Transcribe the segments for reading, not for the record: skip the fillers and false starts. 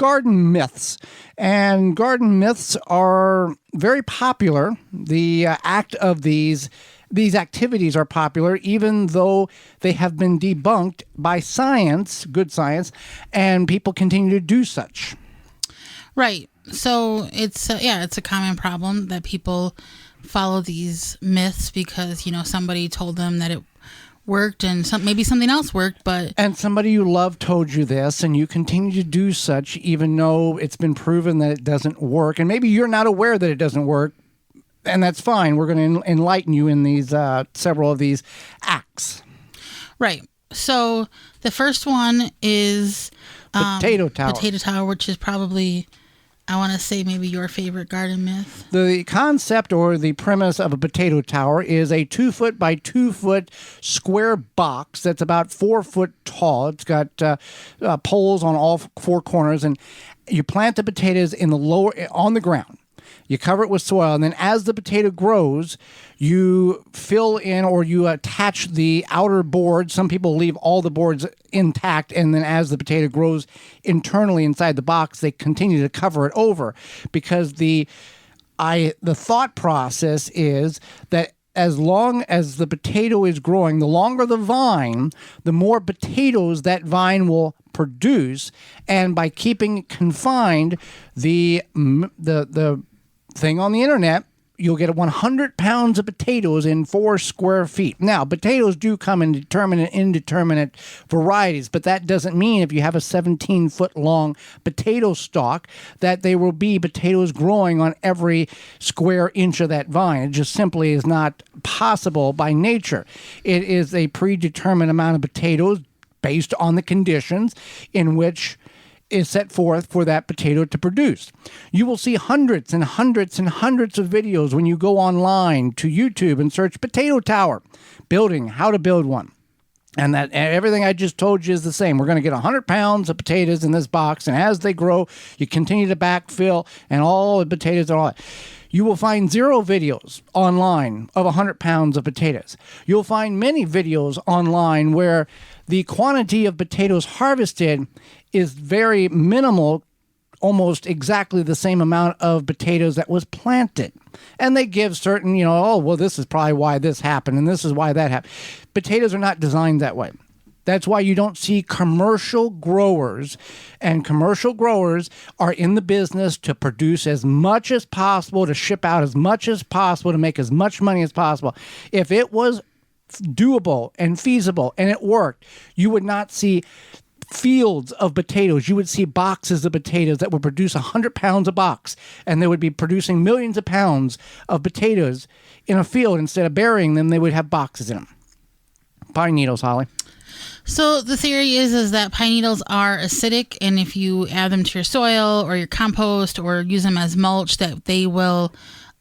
garden myths. And garden myths are very popular. The act of these activities are popular, even though they have been debunked by science, good science, and people continue to do such. Right. So it's a common problem that people follow these myths because, somebody told them that it worked and maybe something else worked, and somebody you love told you this, and you continue to do such even though it's been proven that it doesn't work, and maybe you're not aware that it doesn't work, and that's fine. We're going to enlighten you in these several of these acts. Right. So the first one is potato tower, which is probably, I want to say, maybe your favorite garden myth. The concept or the premise of a potato tower is a 2-foot by 2-foot square box that's about 4 foot tall. It's got poles on all 4 corners, and you plant the potatoes on the ground. You cover it with soil, and then as the potato grows, you fill in or you attach the outer board. Some people leave all the boards intact, and then as the potato grows internally inside the box, they continue to cover it over, because the thought process is that as long as the potato is growing, the longer the vine, the more potatoes that vine will produce, and by keeping it confined, the thing on the internet, you'll get 100 pounds of potatoes in 4 square feet. Now, potatoes do come in determinate, indeterminate varieties, but that doesn't mean if you have a 17-foot long potato stalk that there will be potatoes growing on every square inch of that vine. It just simply is not possible by nature. It is a predetermined amount of potatoes based on the conditions in which is set forth for that potato to produce. You will see hundreds and hundreds and hundreds of videos when you go online to YouTube and search potato tower, building, how to build one. And that everything I just told you is the same. We're going to get 100 pounds of potatoes in this box, and as they grow, you continue to backfill, and all the potatoes and all that. You will find 0 videos online of 100 pounds of potatoes. You'll find many videos online where the quantity of potatoes harvested is very minimal, almost exactly the same amount of potatoes that was planted. And they give certain, this is probably why this happened, and this is why that happened. Potatoes are not designed that way. That's why you don't see commercial growers, and commercial growers are in the business to produce as much as possible, to ship out as much as possible, to make as much money as possible. If it was doable and feasible and it worked, you would not see fields of potatoes. You would see boxes of potatoes that would produce 100 pounds a box, and they would be producing millions of pounds of potatoes in a field. Instead of burying them, they would have boxes in them. Pine needles, Holly. So the theory is that pine needles are acidic, and if you add them to your soil or your compost or use them as mulch, that they will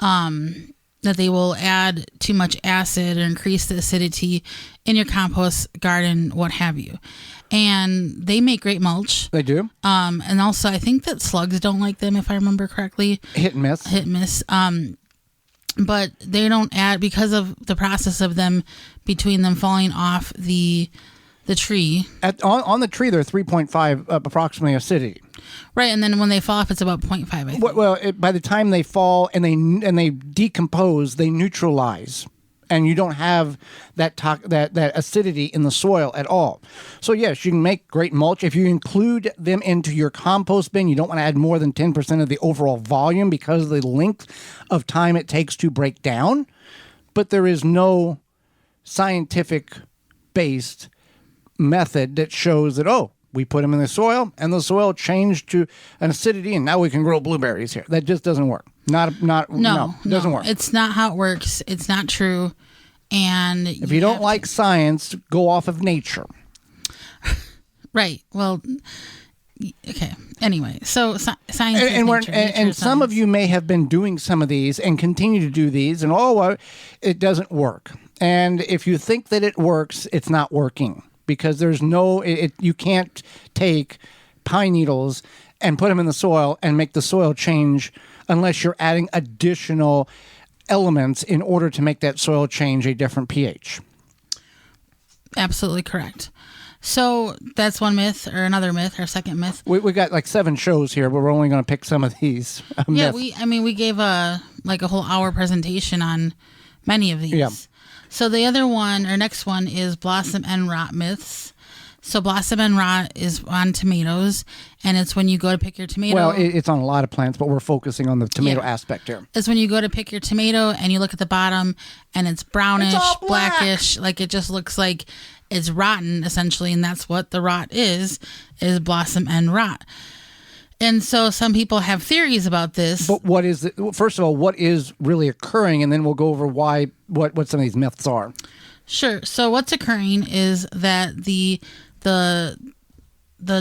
add too much acid or increase the acidity in your compost garden, what have you. And they make great mulch. They do. And also, I think that slugs don't like them, if I remember correctly. Hit and miss. But they don't add, because of the process of them, between them falling off the tree. On the tree, they're 3.5 approximately acidity. Right, and then when they fall off, it's about 0.5, I think. Well, by the time they fall and they decompose, they neutralize, and you don't have that acidity in the soil at all. So yes, you can make great mulch. If you include them into your compost bin, you don't want to add more than 10% of the overall volume because of the length of time it takes to break down. But there is no scientific-based method that shows that, we put them in the soil and the soil changed to an acidity and now we can grow blueberries here. That just doesn't work. No, it doesn't work. It's not how it works. It's not true. And if you don't like science, go off of nature. Right. Well, okay. Anyway, so science and some of you may have been doing some of these and continue to do these, and it doesn't work. And if you think that it works, it's not working. Because there's you can't take pine needles and put them in the soil and make the soil change unless you're adding additional elements in order to make that soil change a different pH. Absolutely correct. So that's one myth, or another myth, or second myth. We got like 7 shows here, but we're only going to pick some of these. Yeah, myths. we gave a whole hour presentation on many of these. Yeah. So the other one, or next one, is blossom end rot myths. So blossom end rot is on tomatoes, and it's when you go to pick your tomato. Well, it's on a lot of plants, but we're focusing on the tomato aspect here. It's when you go to pick your tomato and you look at the bottom and it's brownish, It's all black. blackish, like it just looks like it's rotten essentially, and that's what the rot is blossom end rot. And so some people have theories about this. But what is it? First of all, what is really occurring, and then we'll go over what some of these myths are. Sure. So what's occurring is that the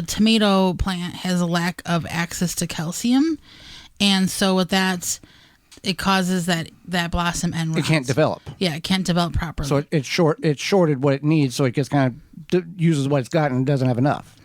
tomato plant has a lack of access to calcium, and so with that, it causes that blossom end rot. It can't develop. Yeah, it can't develop properly. So it's shorted what it needs, so it just kind of uses what it's got and doesn't have enough.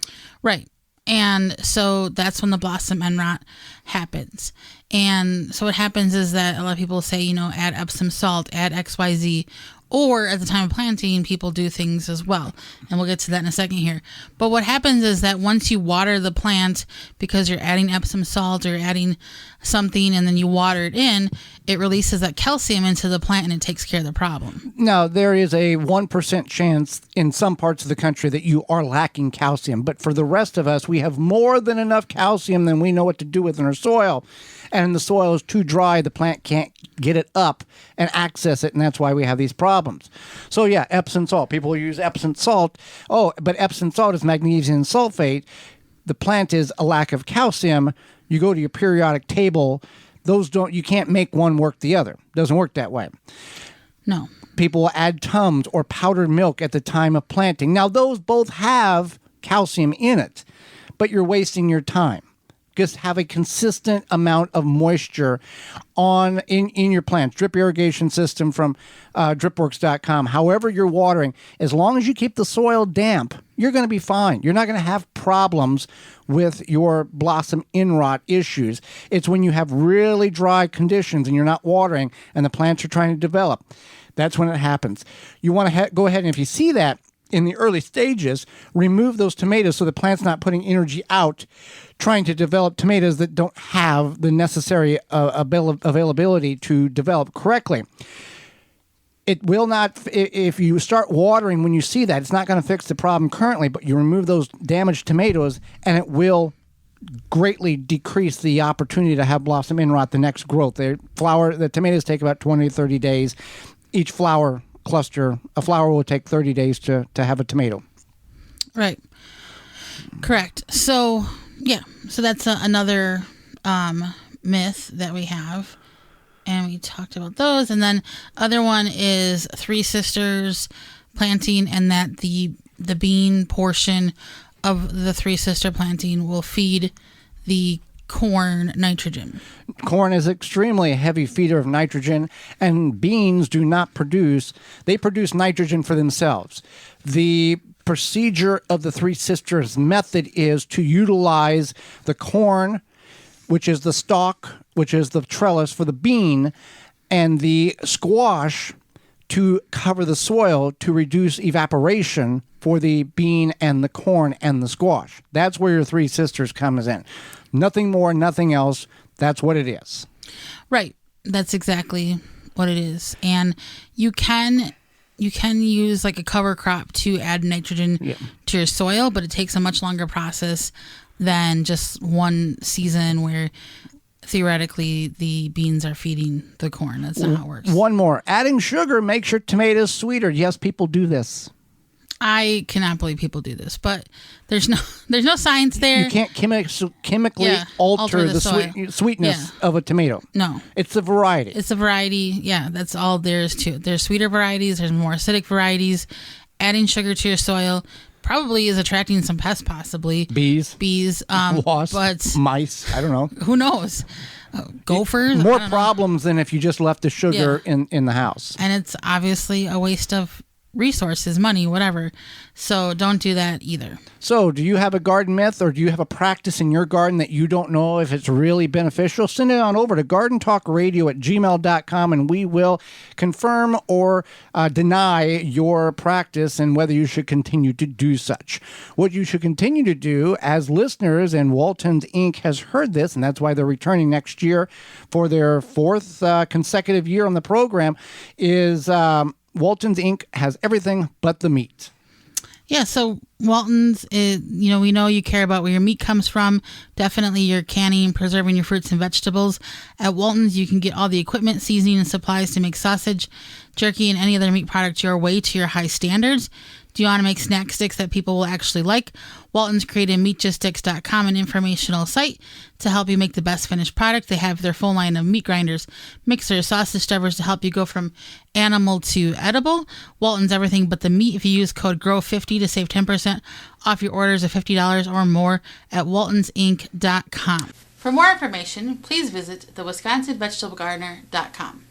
Right. And so that's when the blossom end rot happens. And so what happens is that a lot of people say, add Epsom salt, add XYZ, or at the time of planting, people do things as well. And we'll get to that in a second here. But what happens is that once you water the plant, because you're adding Epsom salt or adding something and then you water it in, it releases that calcium into the plant and it takes care of the problem. Now, there is a 1% chance in some parts of the country that you are lacking calcium. But for the rest of us, we have more than enough calcium than we know what to do with in our soil. And the soil is too dry, the plant can't get it up and access it, and that's why we have these problems. So yeah, Epsom salt. People use Epsom salt. Oh, but Epsom salt is magnesium sulfate. The plant is a lack of calcium. You go to your periodic table, you can't make one work the other. Doesn't work that way. No. People will add Tums or powdered milk at the time of planting. Now, those both have calcium in it, but you're wasting your time. Just have a consistent amount of moisture in your plants. Drip irrigation system from dripworks.com. However you're watering, as long as you keep the soil damp, you're going to be fine. You're not going to have problems with your blossom end rot issues. It's when you have really dry conditions and you're not watering and the plants are trying to develop. That's when it happens. You want to go ahead and if you see that in the early stages, remove those tomatoes so the plant's not putting energy out trying to develop tomatoes that don't have the necessary availability to develop correctly. It will not, if you start watering when you see that, it's not going to fix the problem currently, but you remove those damaged tomatoes and it will greatly decrease the opportunity to have blossom end rot the next growth. The tomatoes take about 20 to 30 days. Each flower cluster, a flower will take 30 days to have a tomato. Right. Correct. So, yeah. So that's another myth that we have. And we talked about those. And then other one is Three Sisters planting, and that the bean portion of the Three Sister planting will feed the corn nitrogen. Corn is extremely a heavy feeder of nitrogen, and beans do not produce. They produce nitrogen for themselves. The procedure of the Three Sisters method is to utilize the corn, which is the stalk, which is the trellis for the bean, and the squash to cover the soil to reduce evaporation for the bean and the corn and the squash. That's where your Three Sisters comes in. Nothing more, nothing else. That's what it is. Right. That's exactly what it is. And you can use like a cover crop to add nitrogen to your soil, but it takes a much longer process than just one season where theoretically the beans are feeding the corn. That's not how it works. One more. Adding sugar makes your tomatoes sweeter. Yes, people do this. I cannot believe people do this, but there's no science there. You can't chemically alter the sweetness of a tomato. No. It's a variety. It's a variety. Yeah, that's all there is to it. There's sweeter varieties. There's more acidic varieties. Adding sugar to your soil probably is attracting some pests, possibly. Bees. Wasps. But mice. I don't know. Who knows? Gophers. More problems than if you just left the sugar in the house. And it's obviously a waste of resources, money, whatever. So don't do that either. So, do you have a garden myth, or do you have a practice in your garden that you don't know if it's really beneficial? Send it on over to gardentalkradio@gmail.com, and we will confirm or deny your practice and whether you should continue to do such. What you should continue to do as listeners, and Walton's Inc. has heard this, and that's why they're returning next year for their fourth consecutive year on the program, is Walton's Inc. has everything but the meat. Yeah, so Walton's, we know you care about where your meat comes from. Definitely you're canning, preserving your fruits and vegetables. At Walton's, you can get all the equipment, seasoning, and supplies to make sausage, jerky, and any other meat product your way to your high standards. Do you want to make snack sticks that people will actually like? Walton's created meatjuststicks.com, an informational site to help you make the best finished product. They have their full line of meat grinders, mixers, sausage stuffers to help you go from animal to edible. Walton's everything but the meat. If you use code GROW50 to save 10% off your orders of $50 or more at waltonsinc.com. For more information, please visit thewisconsinvegetablegardener.com.